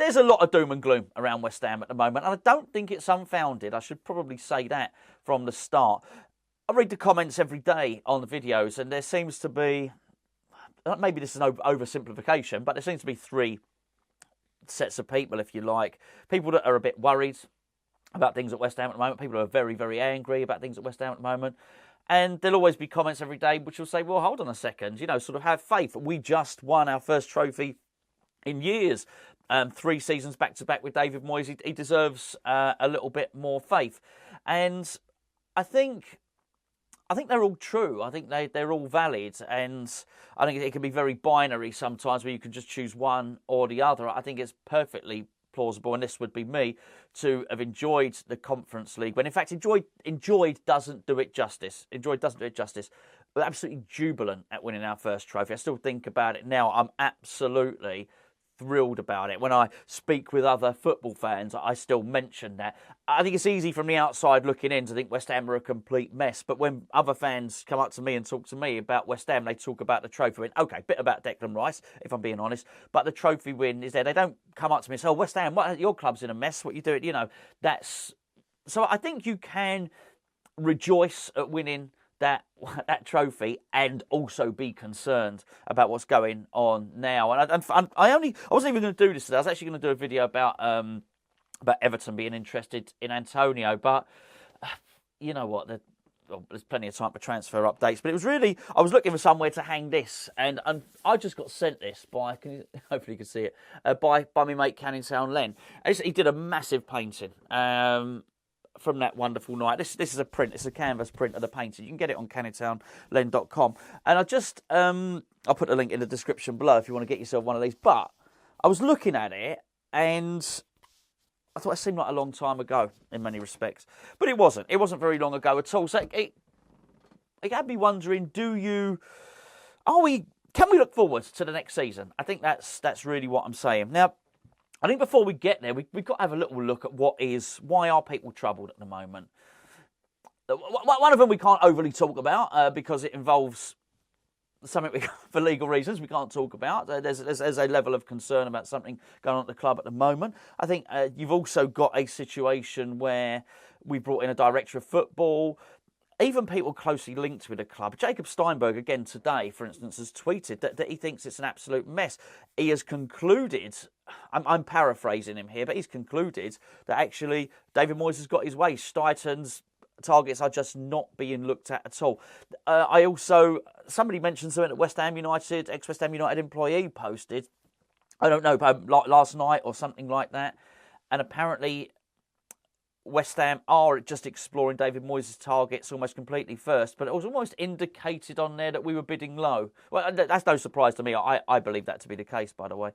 there's a lot of doom and gloom around West Ham at the moment, and I don't think it's unfounded. I should probably say that from the start. I read the comments every day on the videos, and there seems to be, maybe this is an oversimplification, but there seems to be three sets of people, if you like. People that are a bit worried about things at West Ham at the moment, people who are very, very angry about things at West Ham at the moment. And there'll always be comments every day which will say, well, hold on a second, sort of have faith. We just won our first trophy in years. 3 seasons back-to-back with David Moyes. He deserves a little bit more faith. And I think they're all true. I think they're all valid. And I think it can be very binary sometimes where you can just choose one or the other. I think it's perfectly plausible, and this would be me, to have enjoyed the Conference League. When in fact, enjoyed doesn't do it justice. Enjoyed doesn't do it justice. We're absolutely jubilant at winning our first trophy. I still think about it now. I'm absolutely thrilled about it. When I speak with other football fans, I still mention that. I think it's easy from the outside looking in to think West Ham are a complete mess. But when other fans come up to me and talk to me about West Ham, they talk about the trophy win. Okay, bit about Declan Rice, if I'm being honest. But the trophy win is there. They don't come up to me and say, oh, West Ham, your club's in a mess. What you doing? That's... So I think you can rejoice at winning that trophy and also be concerned about what's going on now. And I wasn't even going to do this today. I was actually going to do a video about Everton being interested in Antonio, but you know what? There's plenty of time for transfer updates. But it was really, I was looking for somewhere to hang this, and I just got sent this by, hopefully you can see it, by my mate Canning Sound Len. He did a massive painting. From that wonderful night. This is a print. It's a canvas print of the painting. You can get it on canningtownlen.com. And I'll put a link in the description below if you want to get yourself one of these. But I was looking at it and I thought it seemed like a long time ago in many respects. But it wasn't. It wasn't very long ago at all. So it had me wondering, can we look forward to the next season? I think that's really what I'm saying. Now, I think before we get there, we've got to have a little look at why are people troubled at the moment. One of them we can't overly talk about because it involves something for legal reasons we can't talk about. There's a level of concern about something going on at the club at the moment. I think you've also got a situation where we brought in a director of football. Even people closely linked with the club. Jacob Steinberg, again today, for instance, has tweeted that he thinks it's an absolute mess. He has concluded, I'm paraphrasing him here, but he's concluded that actually David Moyes has got his way. Steiten's targets are just not being looked at all. Somebody mentioned something that West Ham United, ex-West Ham United employee posted, I don't know, last night or something like that, and apparently West Ham are just exploring David Moyes' targets almost completely first, but it was almost indicated on there that we were bidding low. Well, that's no surprise to me. I believe that to be the case, by the way,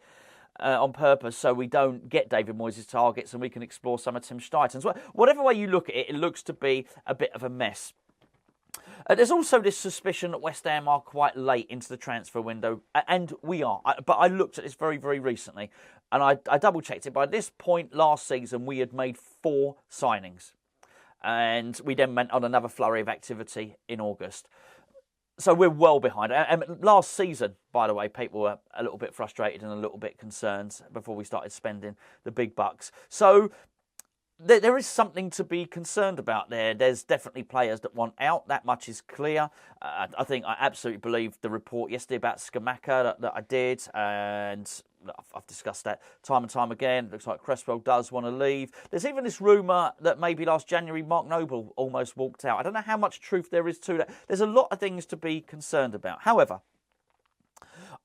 on purpose, so we don't get David Moyes' targets and we can explore some of Tim Steiten's. Whatever way you look at it, it looks to be a bit of a mess. There's also this suspicion that West Ham are quite late into the transfer window, and we are. But I looked at this very, very recently, and I double-checked it. By this point last season, we had made 4 signings, and we then went on another flurry of activity in August. So we're well behind. And last season, by the way, people were a little bit frustrated and a little bit concerned before we started spending the big bucks. So there is something to be concerned about there. There's definitely players that want out. That much is clear. I think I absolutely believe the report yesterday about Scamacca that I did, and I've discussed that time and time again. It looks like Cresswell does want to leave. There's even this rumour that maybe last January Mark Noble almost walked out. I don't know how much truth there is to that. There's a lot of things to be concerned about. However,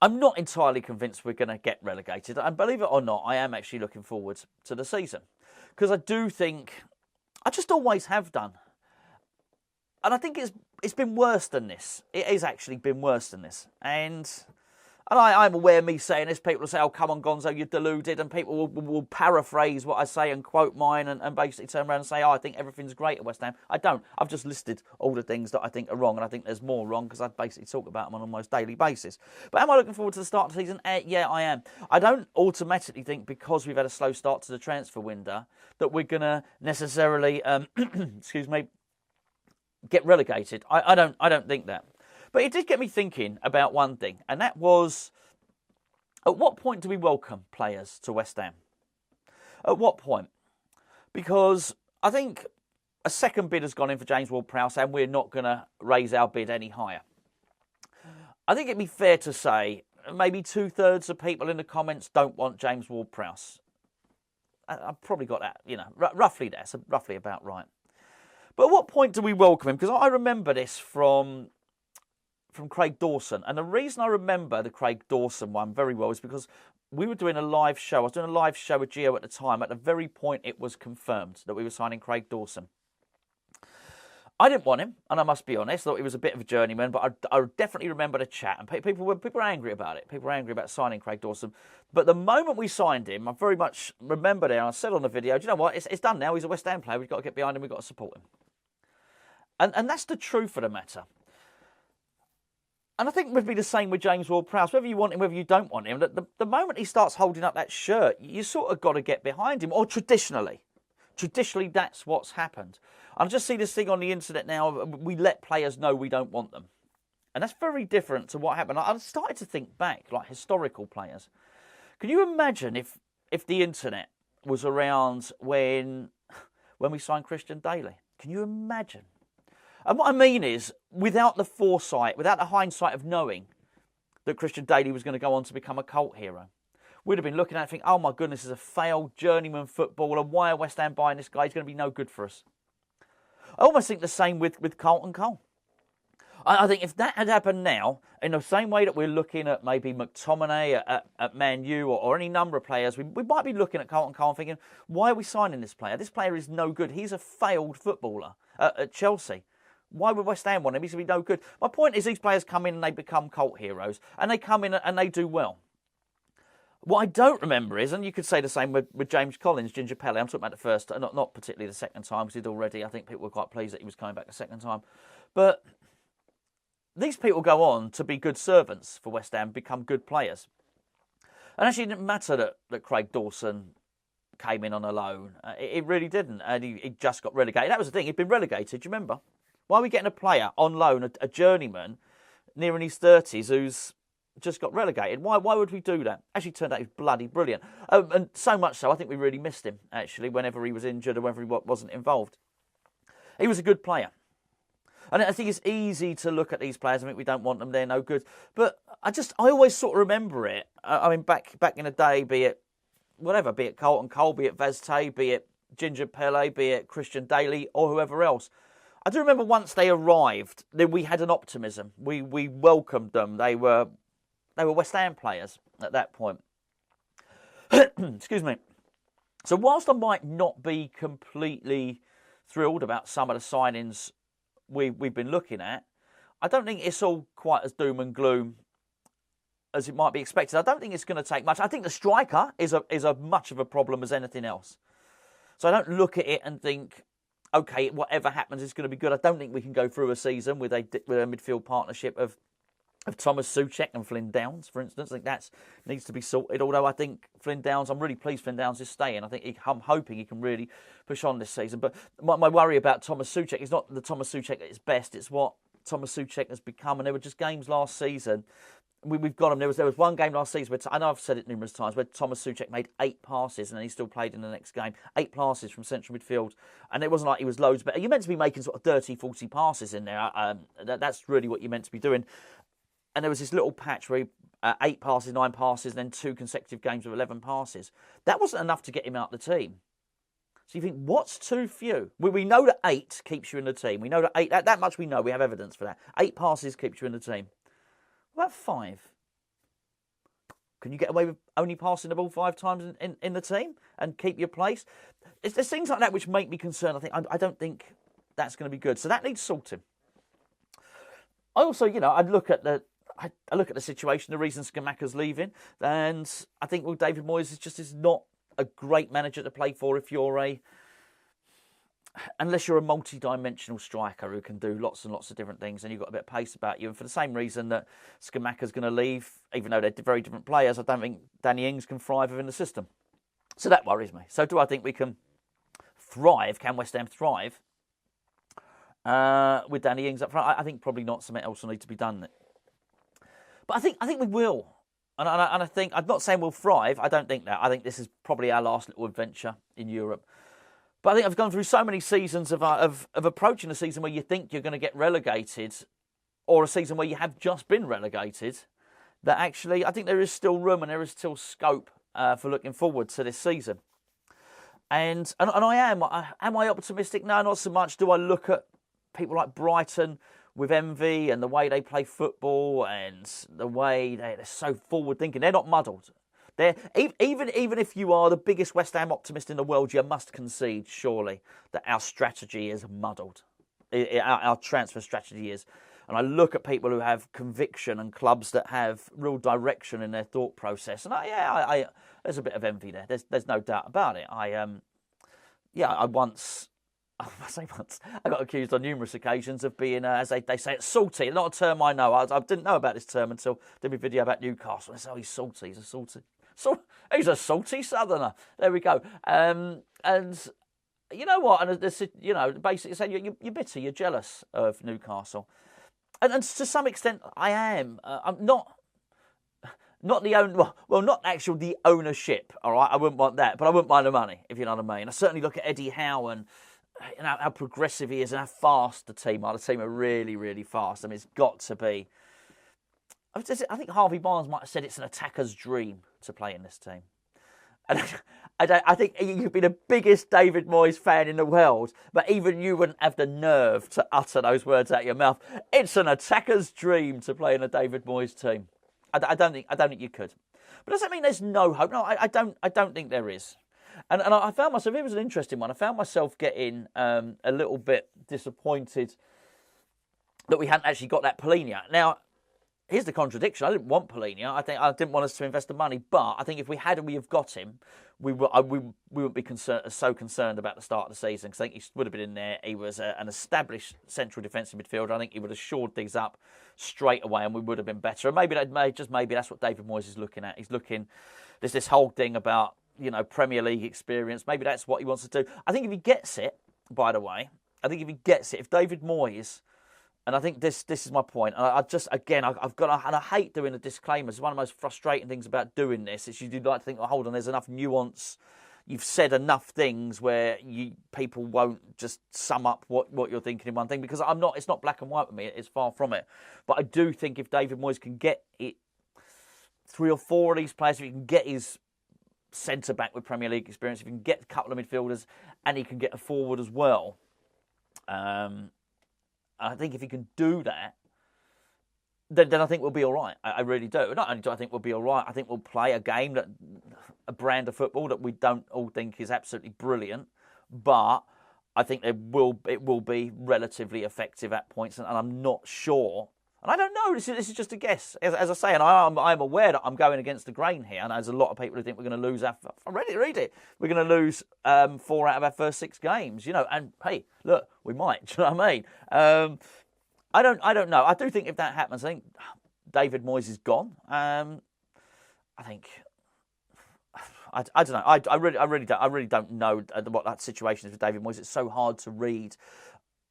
I'm not entirely convinced we're going to get relegated. And believe it or not, I am actually looking forward to the season. Because I do think, I just always have done. And I think it's been worse than this. It has actually been worse than this. And I'm aware of me saying this. People will say, oh, come on, Gonzo, you're deluded. And people will paraphrase what I say and quote mine and basically turn around and say, oh, I think everything's great at West Ham. I don't. I've just listed all the things that I think are wrong. And I think there's more wrong because I basically talk about them on an almost daily basis. But am I looking forward to the start of the season? Yeah, I am. I don't automatically think because we've had a slow start to the transfer window that we're going to necessarily, excuse me, get relegated. I don't think that. But it did get me thinking about one thing, and that was, at what point do we welcome players to West Ham? At what point? Because I think a second bid has gone in for James Ward-Prowse and we're not going to raise our bid any higher. I think it'd be fair to say maybe 2/3 of people in the comments don't want James Ward-Prowse. I've probably got that, roughly there, so roughly about right. But at what point do we welcome him? Because I remember this from Craig Dawson. And the reason I remember the Craig Dawson one very well is because we were doing a live show. I was doing a live show with Gio at the time. At the very point it was confirmed that we were signing Craig Dawson. I didn't want him, and I must be honest. I thought he was a bit of a journeyman, but I definitely remember the chat. And people were angry about it. People were angry about signing Craig Dawson. But the moment we signed him, I very much remember there, and I said on the video, do you know what? It's done now. He's a West Ham player. We've got to get behind him. We've got to support him. And that's the truth of the matter. And I think it would be the same with James Ward-Prowse. Whether you want him, whether you don't want him, the moment he starts holding up that shirt, you sort of got to get behind him. Or traditionally, that's what's happened. I just see this thing on the internet now. We let players know we don't want them. And that's very different to what happened. I started to think back, like historical players. Can you imagine if the internet was around when we signed Christian Daly? Can you imagine? And what I mean is, without the foresight, without the hindsight of knowing that Christian Daly was going to go on to become a cult hero, we'd have been looking at it and thinking, oh my goodness, this is a failed journeyman footballer. Why are West Ham buying this guy? He's going to be no good for us. I almost think the same with Carlton Cole. I think if that had happened now, in the same way that we're looking at maybe McTominay at Man U or any number of players, we might be looking at Carlton Cole and thinking, why are we signing this player? This player is no good. He's a failed footballer at Chelsea. Why would West Ham want him? He's going to be no good. My point is these players come in and they become cult heroes. And they come in and they do well. What I don't remember is, and you could say the same with James Collins, Ginger Pele. I'm talking about the first, not particularly the second time, because he'd already, I think people were quite pleased that he was coming back a second time. But these people go on to be good servants for West Ham, become good players. And actually it didn't matter that Craig Dawson came in on a loan. It really didn't. And he just got relegated. That was the thing. He'd been relegated, do you remember? Why are we getting a player on loan, a journeyman, nearing his 30s, who's just got relegated? Why would we do that? Actually turned out he was bloody brilliant. And so much so, I think we really missed him, actually, whenever he was injured or whenever he wasn't involved. He was a good player. And I think it's easy to look at these players and think we don't want them, they're no good. But I always sort of remember it. I mean, back in the day, be it whatever, be it Carlton Cole, be it Vazte, be it Ginger Pele, be it Christian Daly or whoever else. I do remember once they arrived, we had an optimism. We welcomed them. They were West Ham players at that point. Excuse me. So whilst I might not be completely thrilled about some of the signings we've been looking at, I don't think it's all quite as doom and gloom as it might be expected. I don't think it's going to take much. I think the striker is a much of a problem as anything else. So I don't look at it and think, okay, whatever happens is going to be good. I don't think we can go through a season with a midfield partnership of Thomas Souček and Flynn Downs, for instance. I think that needs to be sorted. Although I think Flynn Downs, I'm really pleased Flynn Downs is staying. I'm hoping he can really push on this season. But my worry about Thomas Souček is not the Thomas Souček at his best. It's what Thomas Souček has become. And there were just games last season. We've got him. There was one game last season where, I know I've said it numerous times, where Thomas Souček made 8 passes and then he still played in the next game. 8 passes from central midfield. And it wasn't like he was loads, but you're meant to be making sort of 30, 40 passes in there. That's really what you're meant to be doing. And there was this little patch where 8 passes, 9 passes, and then 2 consecutive games of 11 passes. That wasn't enough to get him out of the team. So you think, what's too few? We know that 8 keeps you in the team. We know that 8, that much we know. We have evidence for that. 8 passes keeps you in the team. What about 5? Can you get away with only passing the ball 5 times in the team and keep your place? There's things like that which make me concerned. I don't think that's going to be good. So that needs sorting. I also, I look at the situation, the reason Scamacca's leaving, and I think David Moyes is not a great manager to play for if you're unless you're a multi-dimensional striker who can do lots and lots of different things and you've got a bit of pace about you. And for the same reason that Scamacca's going to leave, even though they're very different players, I don't think Danny Ings can thrive within the system. So that worries me. So do I think we can thrive? Can West Ham thrive with Danny Ings up front? I think probably not. Something else will need to be done. But I think we will. And I think, I'm not saying we'll thrive. I don't think that. I think this is probably our last little adventure in Europe. But I think I've gone through so many seasons of approaching a season where you think you're going to get relegated, or a season where you have just been relegated, that actually I think there is still room and there is still scope for looking forward to this season. And I am I optimistic? No, not so much. Do I look at people like Brighton with envy and the way they play football and the way they're so forward thinking? They're not muddled. Even if you are the biggest West Ham optimist in the world, you must concede, surely, that our strategy is muddled. Our transfer strategy is. And I look at people who have conviction and clubs that have real direction in their thought process. And there's a bit of envy there. There's no doubt about it. I got accused on numerous occasions of being, as they say, it's salty. Not a term I know. I didn't know about this term until I did my video about Newcastle. I said, he's salty. He's a salty southerner. There we go. And you know what? And this, basically saying you're bitter, you're jealous of Newcastle. And to some extent, I am. I'm not the not actually the ownership. All right, I wouldn't want that, but I wouldn't mind the money, if you know what I mean. I certainly look at Eddie Howe and how progressive he is and how fast the team are. The team are really, really fast. I mean, it's got to be. I think Harvey Barnes might have said it's an attacker's dream to play in this team. And I think you could be the biggest David Moyes fan in the world, but even you wouldn't have the nerve to utter those words out of your mouth. It's an attacker's dream to play in a David Moyes team. I don't think you could. But does that mean there's no hope? No, I don't think there is. And I found myself, it was an interesting one. I found myself getting a little bit disappointed that we hadn't actually got that Polina. Now, here's the contradiction. I didn't want Polina. I didn't want us to invest the money. But I think if we had and we have got him, we wouldn't be so concerned about the start of the season, because I think he would have been in there. He was an established central defensive midfielder. I think he would have shored things up straight away, and we would have been better. And maybe that's what David Moyes is looking at. He's looking. There's this whole thing about Premier League experience. Maybe that's what he wants to do. I think if he gets it, by the way, if David Moyes. And I think this is my point. And I've got, and I hate doing the disclaimers. It's one of the most frustrating things about doing this. Is you do like to think, hold on, there's enough nuance. You've said enough things where people won't just sum up what you're thinking in one thing. Because it's not black and white with me. It's far from it. But I do think if David Moyes can get it, 3 or 4 of these players, if he can get his centre back with Premier League experience, if he can get a couple of midfielders, and he can get a forward as well. I think if he can do that, then I think we'll be all right. I really do. Not only do I think we'll be all right, I think we'll play a brand of football that we don't all think is absolutely brilliant, but I think it will be relatively effective at points, and I'm not sure. And I don't know. This is just a guess, as I say, and I'm aware that I'm going against the grain here. And there's a lot of people who think we're going to lose. I'm ready to read it. We're going to lose 4 out of our first 6 games. And hey, look, we might. Do you know what I mean? I don't know. I do think if that happens, I think David Moyes is gone. I think. I don't know. I really don't know what that situation is with David Moyes. It's so hard to read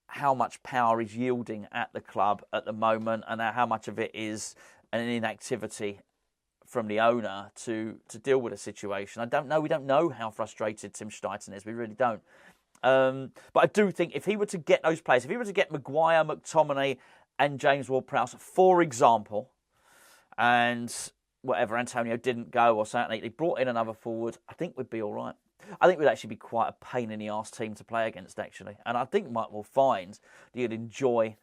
how much power is yielding at the club at the moment, and how much of it is an inactivity from the owner to deal with a situation. I don't know. We don't know how frustrated Tim Steidten is. We really don't. But I do think if he were to get those players, if he were to get Maguire, McTominay and James Ward-Prowse, for example, and whatever, Antonio didn't go or something, they brought in another forward, I think we'd be all right. I think we'd actually be quite a pain in the arse team to play against, actually. And I think we'll find that you'd enjoy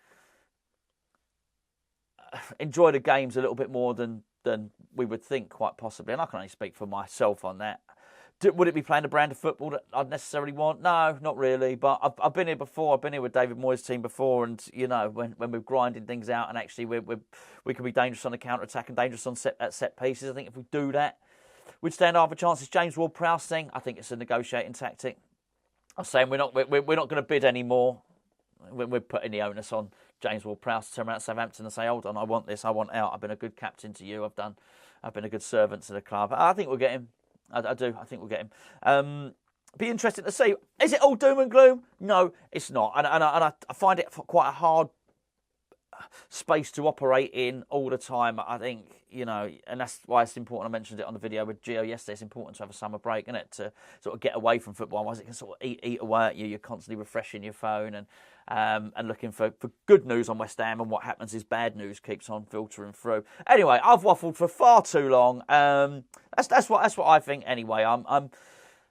the games a little bit more than we would think, quite possibly. And I can only speak for myself on that. Would it be playing a brand of football that I'd necessarily want? No, not really. But I've been here before. I've been here with David Moyes' team before. And, when we're grinding things out and actually we can be dangerous on the counter-attack and dangerous on set pieces. I think if we do that, we'd stand half a chance. This James Ward-Prowse thing, I think it's a negotiating tactic. I'm saying we're not going to bid anymore. We're putting the onus on James Ward-Prowse to turn around to Southampton and say, hold on, I want this, I want out. I've been a good captain to you. I've been a good servant to the club. I think we'll get him. I do. I think we'll get him. Be interesting to see. Is it all doom and gloom? No, it's not. And I find it quite a hard space to operate in all the time. I think, you know, and that's why it's important. I mentioned it on the video with Gio yesterday. It's important to have a summer break, isn't it, to sort of get away from football. Otherwise, it can sort of eat away at you. You're constantly refreshing your phone and looking for good news on West Ham, and what happens is bad news keeps on filtering through. Anyway, I've waffled for far too long. That's what I think. Anyway,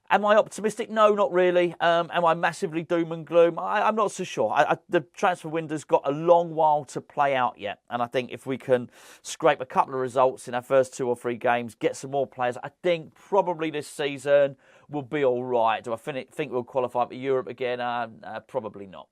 Am I optimistic? No, not really. Am I massively doom and gloom? I'm not so sure. The transfer window's got a long while to play out yet. And I think if we can scrape a couple of results in our first 2 or 3 games, get some more players, I think probably this season will be all right. Do I think we'll qualify for Europe again? Probably not.